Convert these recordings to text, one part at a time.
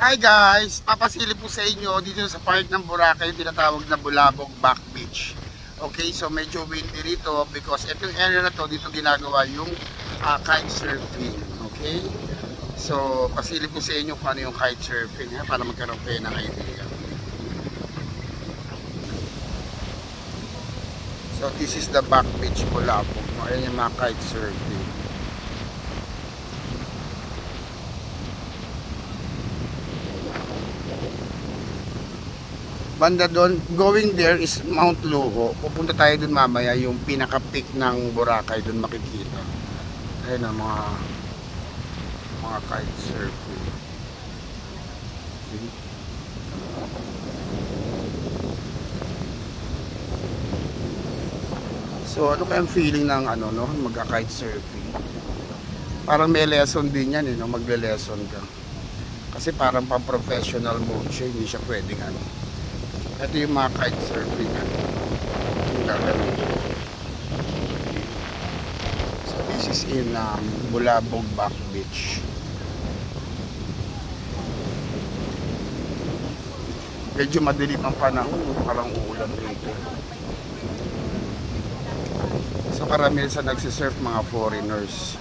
Hi guys! Papasilip po sa inyo dito sa park ng Boracay, yung tinatawag na Bulabog Back Beach. Okay, so medyo windy rito because itong area na to, dito ginagawa yung kite surfing. Okay? So, pasilip po sa inyo kung ano yung kite surfing para magkaroon kayo ng idea. So, this is the Back Beach Bulabog. Ayan yung mga kite surfing. Banda doon, going there is Mount Luho. Pupunta tayo doon mamaya, yung pinaka-peak ng Boracay, doon makikita. Ayun ang mga kite surfing. So ano kayang feeling ng magka-kite surfing? Parang may lesson din yan, magle-lesson ka. Kasi parang pang-professional mode siya, hindi siya pwedeng Ito yung mga kite surfing yung gagawin. So this is in Bulabog Back Beach. Medyo madilim ang panahon, parang uulan dito. So karamihan sa nagsisurf mga foreigners.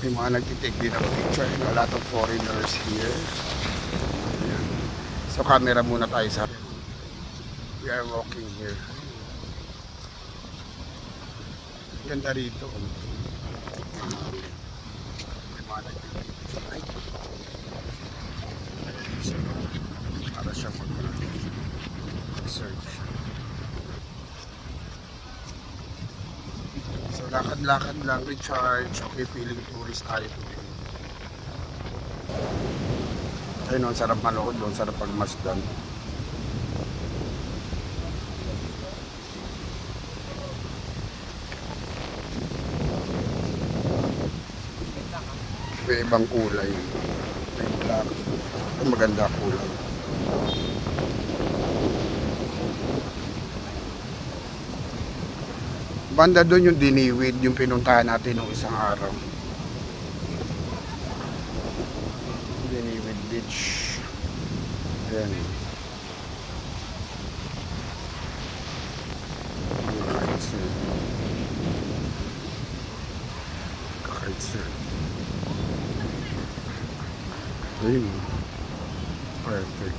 May mga nagtitake din ng picture. A lot of foreigners here. Ayan. So camera muna tayo sa we are walking here. Ganda rito. May mga nagtitake. Para siya mag-search. So lakad-lakad lang, recharge. Okay, feeling tourist tayo today. Ayun, ang sarap manood doon, sarap pagmasdan. May ibang kulay. May black. Ang maganda kulay. Banda doon yung Diniwid, yung pinuntahan natin nung isang araw. Diniwid Beach. Ayan. Kakaitser. Ayun. Perfect.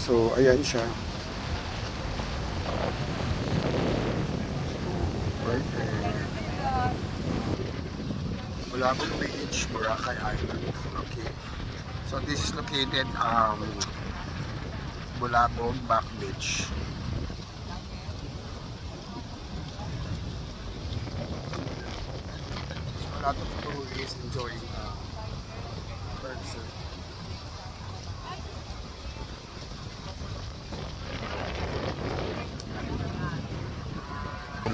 So, ayan siya. Bulabog Beach, Boracay Island. Okay. So, this is located Bulabog Back Beach. So, a lot of tourists enjoying person.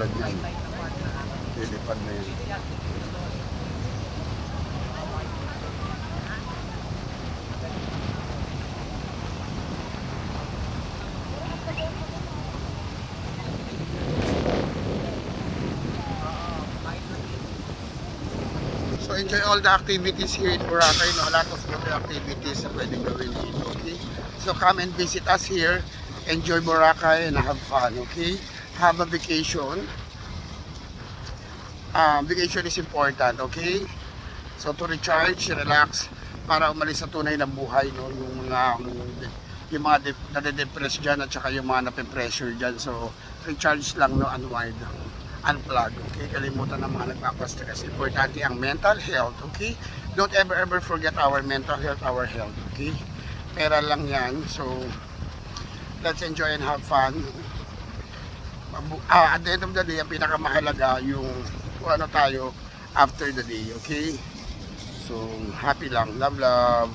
Yan. Lilipad na yun. So enjoy all the activities here in Boracay. A lot of water activities na pwedeng gawin dito. Okay? So come and visit us here. Enjoy Boracay and have fun. Okay? Have a vacation. Vacation is important, okay? So to recharge, relax, para umalis sa tunay na buhay, no? Yung mga nade-depress dyan at saka yung mga nape-pressure dyan. So recharge lang, no? Unwind, unplug, okay? Kalimutan ng mga nagpapastress. Importante ang mental health, okay? Don't ever forget our mental health, our health, okay? Pera lang yan. So let's enjoy and have fun. At the end of the day, ang pinakamahalaga yung kung ano tayo after the day, okay? So, happy lang. Love, love.